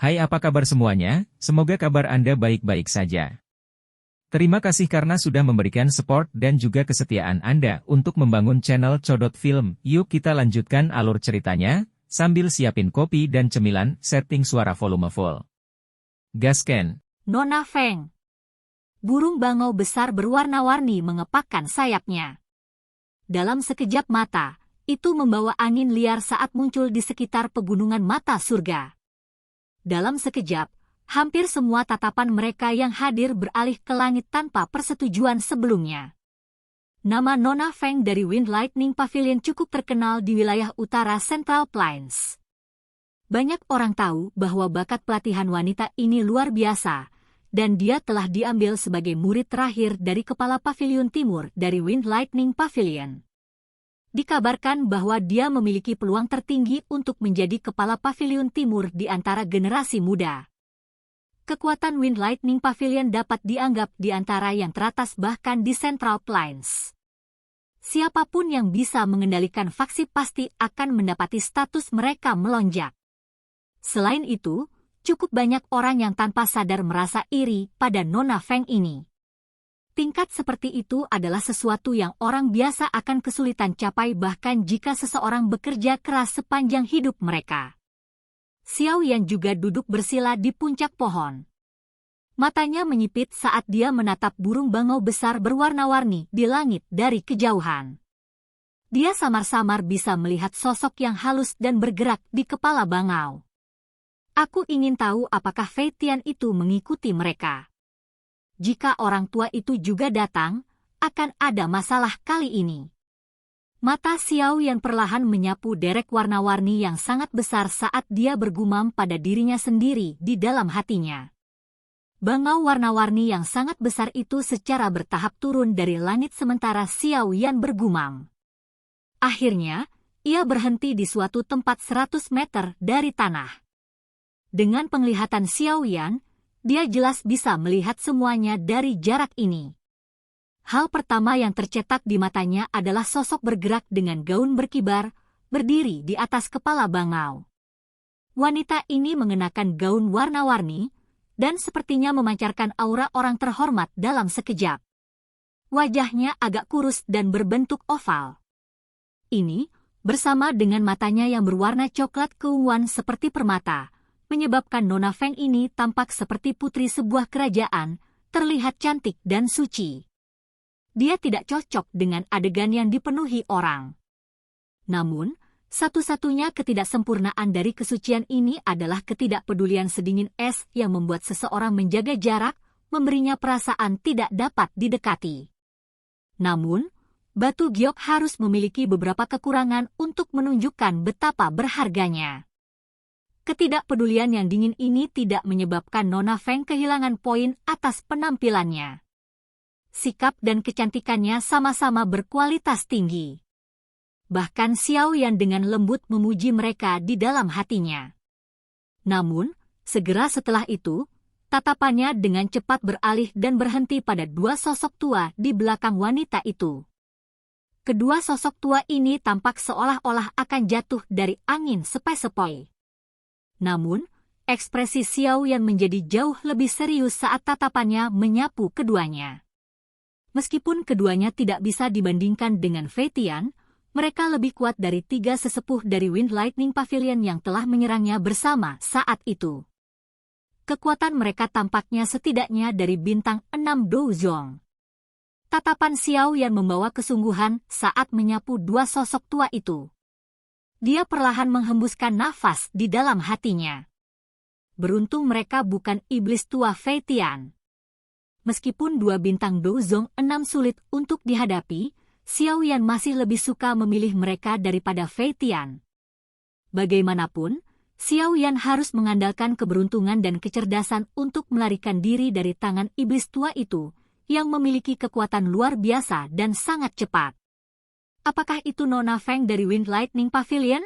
Hai, apa kabar semuanya? Semoga kabar Anda baik-baik saja. Terima kasih karena sudah memberikan support dan juga kesetiaan Anda untuk membangun channel Codot Film. Yuk kita lanjutkan alur ceritanya, sambil siapin kopi dan cemilan, setting suara volume full. Gasken. Nona Feng. Burung bangau besar berwarna-warni mengepakkan sayapnya. Dalam sekejap mata, itu membawa angin liar saat muncul di sekitar pegunungan mata surga. Dalam sekejap, hampir semua tatapan mereka yang hadir beralih ke langit tanpa persetujuan sebelumnya. Nama Nona Feng dari Wind Lightning Pavilion cukup terkenal di wilayah utara Central Plains. Banyak orang tahu bahwa bakat pelatihan wanita ini luar biasa, dan dia telah diambil sebagai murid terakhir dari Kepala Pavilion Timur dari Wind Lightning Pavilion. Dikabarkan bahwa dia memiliki peluang tertinggi untuk menjadi Kepala Pavilion Timur di antara generasi muda. Kekuatan Wind Lightning Pavilion dapat dianggap di antara yang teratas bahkan di Central Plains. Siapapun yang bisa mengendalikan faksi pasti akan mendapati status mereka melonjak. Selain itu, cukup banyak orang yang tanpa sadar merasa iri pada Nona Feng ini. Tingkat seperti itu adalah sesuatu yang orang biasa akan kesulitan capai bahkan jika seseorang bekerja keras sepanjang hidup mereka. Xiao Yan juga duduk bersila di puncak pohon. Matanya menyipit saat dia menatap burung bangau besar berwarna-warni di langit dari kejauhan. Dia samar-samar bisa melihat sosok yang halus dan bergerak di kepala bangau. Aku ingin tahu apakah Fei Tian itu mengikuti mereka. Jika orang tua itu juga datang, akan ada masalah kali ini. Mata Xiao Yan perlahan menyapu derek warna-warni yang sangat besar saat dia bergumam pada dirinya sendiri di dalam hatinya. Bangau warna-warni yang sangat besar itu secara bertahap turun dari langit sementara Xiao Yan bergumam. Akhirnya, ia berhenti di suatu tempat 100 meter dari tanah. Dengan penglihatan Xiao Yan, dia jelas bisa melihat semuanya dari jarak ini. Hal pertama yang tercetak di matanya adalah sosok bergerak dengan gaun berkibar, berdiri di atas kepala bangau. Wanita ini mengenakan gaun warna-warni, dan sepertinya memancarkan aura orang terhormat dalam sekejap. Wajahnya agak kurus dan berbentuk oval. Ini, bersama dengan matanya yang berwarna coklat keunguan seperti permata, menyebabkan Nona Feng ini tampak seperti putri sebuah kerajaan, terlihat cantik dan suci. Dia tidak cocok dengan adegan yang dipenuhi orang. Namun, satu-satunya ketidaksempurnaan dari kesucian ini adalah ketidakpedulian sedingin es yang membuat seseorang menjaga jarak, memberinya perasaan tidak dapat didekati. Namun, batu giok harus memiliki beberapa kekurangan untuk menunjukkan betapa berharganya. Ketidakpedulian yang dingin ini tidak menyebabkan Nona Feng kehilangan poin atas penampilannya. Sikap dan kecantikannya sama-sama berkualitas tinggi. Bahkan Xiao Yan dengan lembut memuji mereka di dalam hatinya. Namun, segera setelah itu, tatapannya dengan cepat beralih dan berhenti pada dua sosok tua di belakang wanita itu. Kedua sosok tua ini tampak seolah-olah akan jatuh dari angin sepoi-sepoi. Namun, ekspresi Xiao Yan menjadi jauh lebih serius saat tatapannya menyapu keduanya. Meskipun keduanya tidak bisa dibandingkan dengan Fei Tian, mereka lebih kuat dari 3 sesepuh dari Wind Lightning Pavilion yang telah menyerangnya bersama saat itu. Kekuatan mereka tampaknya setidaknya dari bintang 6 Douzong. Tatapan Xiao Yan membawa kesungguhan saat menyapu dua sosok tua itu. Dia perlahan menghembuskan nafas di dalam hatinya. Beruntung mereka bukan iblis tua Fei Tian. Meskipun dua bintang Douzong 6 sulit untuk dihadapi, Xiao Yan masih lebih suka memilih mereka daripada Fei Tian. Bagaimanapun, Xiao Yan harus mengandalkan keberuntungan dan kecerdasan untuk melarikan diri dari tangan iblis tua itu, yang memiliki kekuatan luar biasa dan sangat cepat. Apakah itu Nona Feng dari Wind Lightning Pavilion?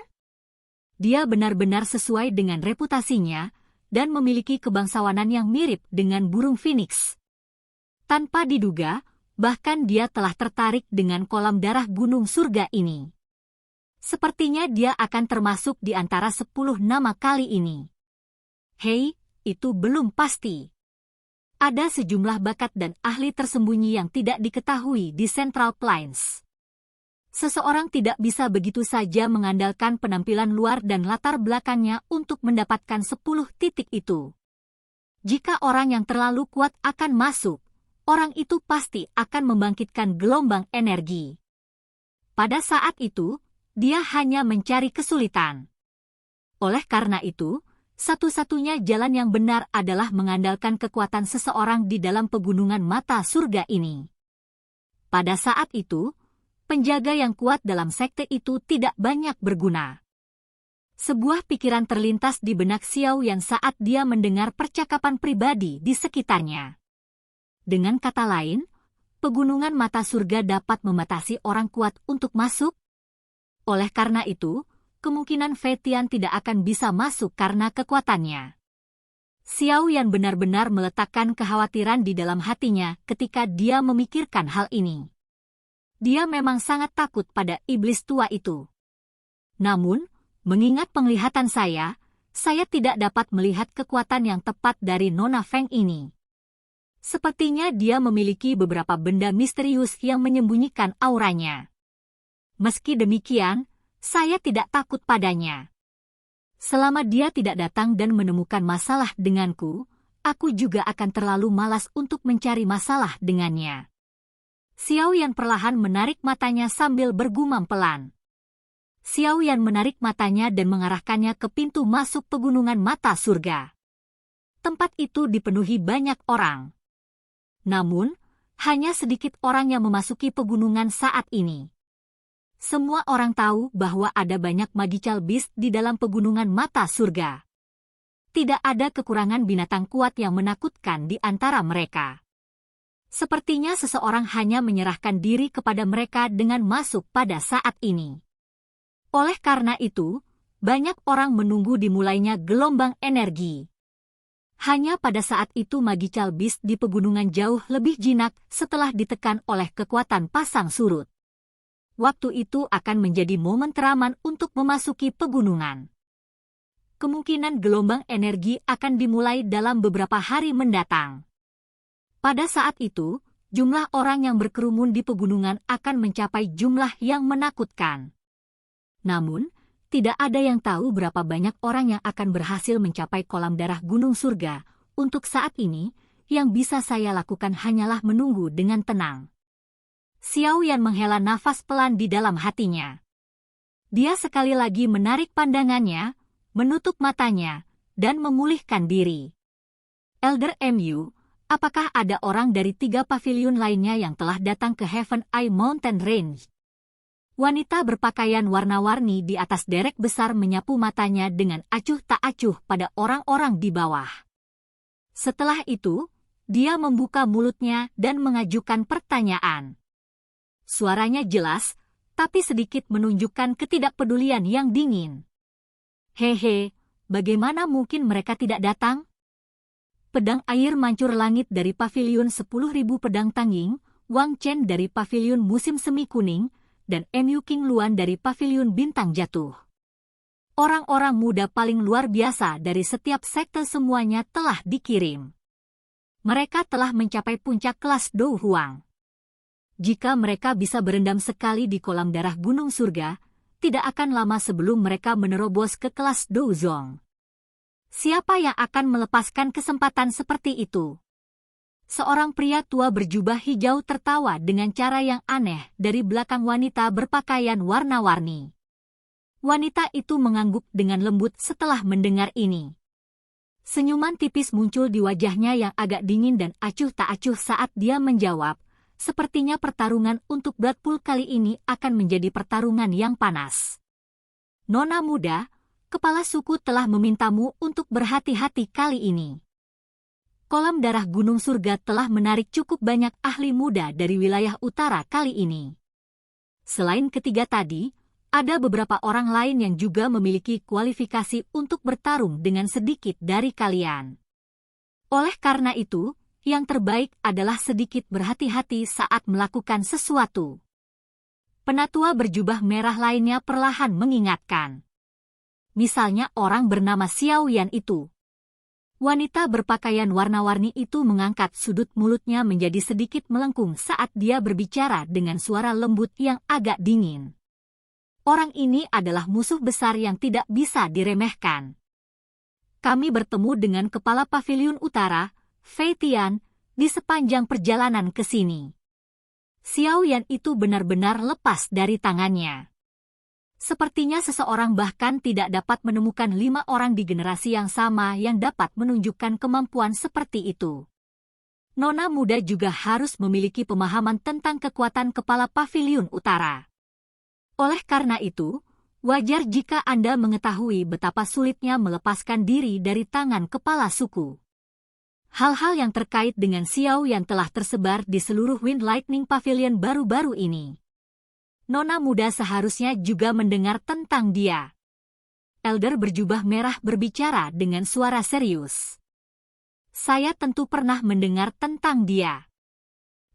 Dia benar-benar sesuai dengan reputasinya dan memiliki kebangsawanan yang mirip dengan burung phoenix. Tanpa diduga, bahkan dia telah tertarik dengan kolam darah gunung surga ini. Sepertinya dia akan termasuk di antara 10 nama kali ini. Hei, itu belum pasti. Ada sejumlah bakat dan ahli tersembunyi yang tidak diketahui di Central Plains. Seseorang tidak bisa begitu saja mengandalkan penampilan luar dan latar belakangnya untuk mendapatkan 10 titik itu. Jika orang yang terlalu kuat akan masuk, orang itu pasti akan membangkitkan gelombang energi. Pada saat itu, dia hanya mencari kesulitan. Oleh karena itu, satu-satunya jalan yang benar adalah mengandalkan kekuatan seseorang di dalam pegunungan mata surga ini. Pada saat itu, penjaga yang kuat dalam sekte itu tidak banyak berguna. Sebuah pikiran terlintas di benak Xiao Yan saat dia mendengar percakapan pribadi di sekitarnya. Dengan kata lain, pegunungan mata surga dapat membatasi orang kuat untuk masuk. Oleh karena itu, kemungkinan Fei Tian tidak akan bisa masuk karena kekuatannya. Xiao Yan benar-benar meletakkan kekhawatiran di dalam hatinya ketika dia memikirkan hal ini. Dia memang sangat takut pada iblis tua itu. Namun, mengingat penglihatan saya tidak dapat melihat kekuatan yang tepat dari Nona Feng ini. Sepertinya dia memiliki beberapa benda misterius yang menyembunyikan auranya. Meski demikian, saya tidak takut padanya. Selama dia tidak datang dan menemukan masalah denganku, aku juga akan terlalu malas untuk mencari masalah dengannya. Xiao Yan perlahan menarik matanya sambil bergumam pelan. Xiao Yan menarik matanya dan mengarahkannya ke pintu masuk pegunungan mata surga. Tempat itu dipenuhi banyak orang. Namun, hanya sedikit orang yang memasuki pegunungan saat ini. Semua orang tahu bahwa ada banyak magical beast di dalam pegunungan mata surga. Tidak ada kekurangan binatang kuat yang menakutkan di antara mereka. Sepertinya seseorang hanya menyerahkan diri kepada mereka dengan masuk pada saat ini. Oleh karena itu, banyak orang menunggu dimulainya gelombang energi. Hanya pada saat itu magical beast di pegunungan jauh lebih jinak setelah ditekan oleh kekuatan pasang surut. Waktu itu akan menjadi momen teraman untuk memasuki pegunungan. Kemungkinan gelombang energi akan dimulai dalam beberapa hari mendatang. Pada saat itu, jumlah orang yang berkerumun di pegunungan akan mencapai jumlah yang menakutkan. Namun, tidak ada yang tahu berapa banyak orang yang akan berhasil mencapai kolam darah gunung surga. Untuk saat ini, yang bisa saya lakukan hanyalah menunggu dengan tenang. Xiao Yan menghela nafas pelan di dalam hatinya. Dia sekali lagi menarik pandangannya, menutup matanya, dan memulihkan diri. Elder Mu, apakah ada orang dari 3 pavilion lainnya yang telah datang ke Heaven Eye Mountain Range? Wanita berpakaian warna-warni di atas derek besar menyapu matanya dengan acuh tak acuh pada orang-orang di bawah. Setelah itu, dia membuka mulutnya dan mengajukan pertanyaan. Suaranya jelas, tapi sedikit menunjukkan ketidakpedulian yang dingin. Hehe, bagaimana mungkin mereka tidak datang? Pedang air mancur langit dari pavilion 10.000 pedang tanging, Wang Chen dari pavilion musim semi kuning, dan Mu King Luan dari pavilion bintang jatuh. Orang-orang muda paling luar biasa dari setiap sekte semuanya telah dikirim. Mereka telah mencapai puncak kelas Dou Huang. Jika mereka bisa berendam sekali di kolam darah gunung surga, tidak akan lama sebelum mereka menerobos ke kelas Dou Zong. Siapa yang akan melepaskan kesempatan seperti itu? Seorang pria tua berjubah hijau tertawa dengan cara yang aneh dari belakang wanita berpakaian warna-warni. Wanita itu mengangguk dengan lembut setelah mendengar ini. Senyuman tipis muncul di wajahnya yang agak dingin dan acuh tak acuh saat dia menjawab, sepertinya pertarungan untuk Blood Pool kali ini akan menjadi pertarungan yang panas. Nona muda, kepala suku telah memintamu untuk berhati-hati kali ini. Kolam darah gunung surga telah menarik cukup banyak ahli muda dari wilayah utara kali ini. Selain ketiga tadi, ada beberapa orang lain yang juga memiliki kualifikasi untuk bertarung dengan sedikit dari kalian. Oleh karena itu, yang terbaik adalah sedikit berhati-hati saat melakukan sesuatu. Penatua berjubah merah lainnya perlahan mengingatkan. Misalnya orang bernama Xiao Yan itu. Wanita berpakaian warna-warni itu mengangkat sudut mulutnya menjadi sedikit melengkung saat dia berbicara dengan suara lembut yang agak dingin. Orang ini adalah musuh besar yang tidak bisa diremehkan. Kami bertemu dengan kepala paviliun utara, Fei Tian, di sepanjang perjalanan ke sini. Xiao Yan itu benar-benar lepas dari tangannya. Sepertinya seseorang bahkan tidak dapat menemukan 5 orang di generasi yang sama yang dapat menunjukkan kemampuan seperti itu. Nona muda juga harus memiliki pemahaman tentang kekuatan kepala paviliun utara. Oleh karena itu, wajar jika Anda mengetahui betapa sulitnya melepaskan diri dari tangan kepala suku. Hal-hal yang terkait dengan Xiao yang telah tersebar di seluruh Wind Lightning Pavilion baru-baru ini. Nona muda seharusnya juga mendengar tentang dia. Elder berjubah merah berbicara dengan suara serius. Saya tentu pernah mendengar tentang dia.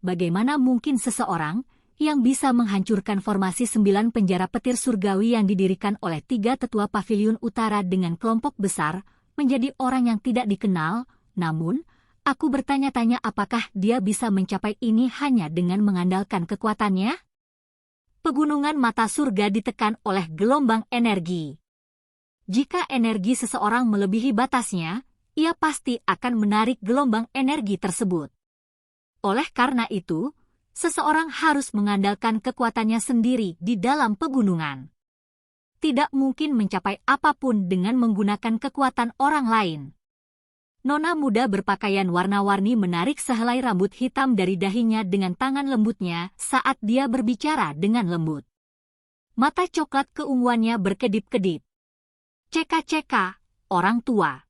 Bagaimana mungkin seseorang yang bisa menghancurkan formasi 9 penjara petir surgawi yang didirikan oleh 3 tetua paviliun utara dengan kelompok besar, menjadi orang yang tidak dikenal, namun, aku bertanya-tanya apakah dia bisa mencapai ini hanya dengan mengandalkan kekuatannya? Pegunungan mata surga ditekan oleh gelombang energi. Jika energi seseorang melebihi batasnya, ia pasti akan menarik gelombang energi tersebut. Oleh karena itu, seseorang harus mengandalkan kekuatannya sendiri di dalam pegunungan. Tidak mungkin mencapai apapun dengan menggunakan kekuatan orang lain. Nona muda berpakaian warna-warni menarik sehelai rambut hitam dari dahinya dengan tangan lembutnya saat dia berbicara dengan lembut. Mata coklat keunguannya berkedip-kedip. Ceka-ceka, orang tua.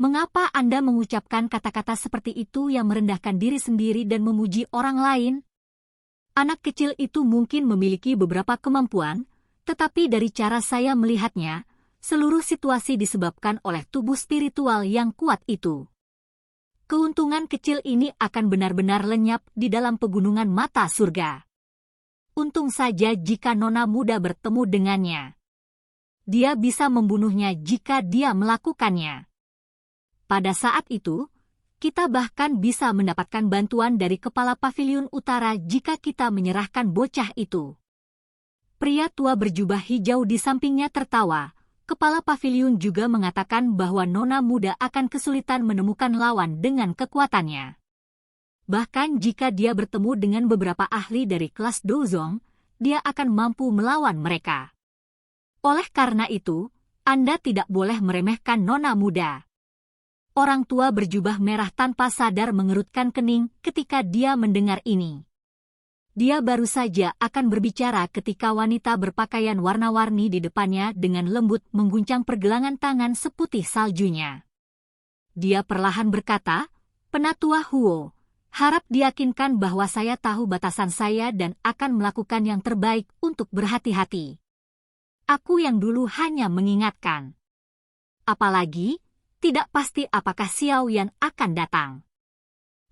Mengapa Anda mengucapkan kata-kata seperti itu yang merendahkan diri sendiri dan memuji orang lain? Anak kecil itu mungkin memiliki beberapa kemampuan, tetapi dari cara saya melihatnya, seluruh situasi disebabkan oleh tubuh spiritual yang kuat itu. Keuntungan kecil ini akan benar-benar lenyap di dalam pegunungan mata surga. Untung saja jika nona muda bertemu dengannya. Dia bisa membunuhnya jika dia melakukannya. Pada saat itu, kita bahkan bisa mendapatkan bantuan dari kepala paviliun utara jika kita menyerahkan bocah itu. Pria tua berjubah hijau di sampingnya tertawa. Kepala paviliun juga mengatakan bahwa nona muda akan kesulitan menemukan lawan dengan kekuatannya. Bahkan jika dia bertemu dengan beberapa ahli dari kelas Dozong, dia akan mampu melawan mereka. Oleh karena itu, Anda tidak boleh meremehkan nona muda. Orang tua berjubah merah tanpa sadar mengerutkan kening ketika dia mendengar ini. Dia baru saja akan berbicara ketika wanita berpakaian warna-warni di depannya dengan lembut mengguncang pergelangan tangan seputih saljunya. Dia perlahan berkata, "Penatua Huo, harap diyakinkan bahwa saya tahu batasan saya dan akan melakukan yang terbaik untuk berhati-hati. Aku yang dulu hanya mengingatkan. Apalagi, tidak pasti apakah Xiao Yan akan datang."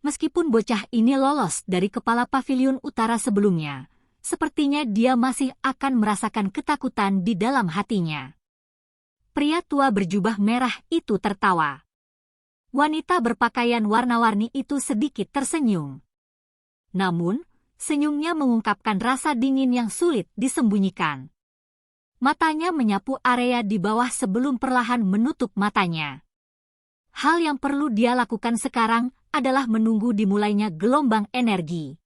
Meskipun bocah ini lolos dari kepala paviliun utara sebelumnya, sepertinya dia masih akan merasakan ketakutan di dalam hatinya. Pria tua berjubah merah itu tertawa. Wanita berpakaian warna-warni itu sedikit tersenyum. Namun, senyumnya mengungkapkan rasa dingin yang sulit disembunyikan. Matanya menyapu area di bawah sebelum perlahan menutup matanya. Hal yang perlu dia lakukan sekarang adalah menunggu dimulainya gelombang energi.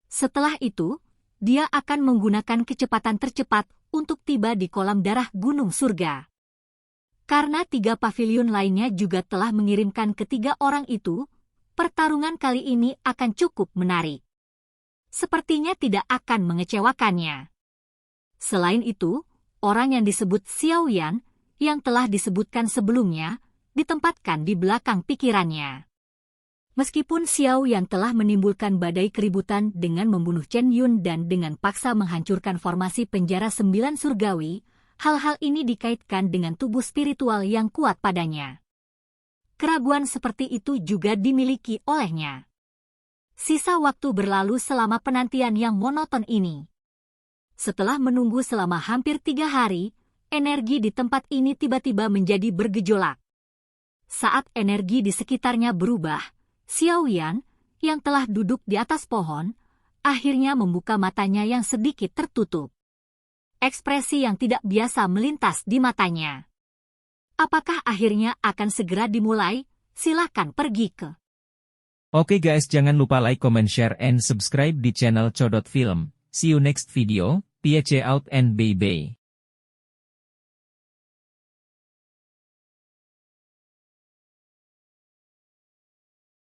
Setelah itu, dia akan menggunakan kecepatan tercepat untuk tiba di kolam darah gunung surga. Karena 3 paviliun lainnya juga telah mengirimkan ketiga orang itu, pertarungan kali ini akan cukup menarik. Sepertinya tidak akan mengecewakannya. Selain itu, orang yang disebut Xiao Yan, yang telah disebutkan sebelumnya, ditempatkan di belakang pikirannya. Meskipun Xiao Yan telah menimbulkan badai keributan dengan membunuh Chen Yun dan dengan paksa menghancurkan formasi penjara 9 surgawi, hal-hal ini dikaitkan dengan tubuh spiritual yang kuat padanya. Keraguan seperti itu juga dimiliki olehnya. Sisa waktu berlalu selama penantian yang monoton ini. Setelah menunggu selama hampir 3 hari, energi di tempat ini tiba-tiba menjadi bergejolak. Saat energi di sekitarnya berubah, Xiaoyan, yang telah duduk di atas pohon, akhirnya membuka matanya yang sedikit tertutup. Ekspresi yang tidak biasa melintas di matanya. Apakah akhirnya akan segera dimulai? Silakan pergi ke. Oke guys, jangan lupa like, comment, share, and subscribe di channel Codot Film. See you next video, peace out and bye-bye.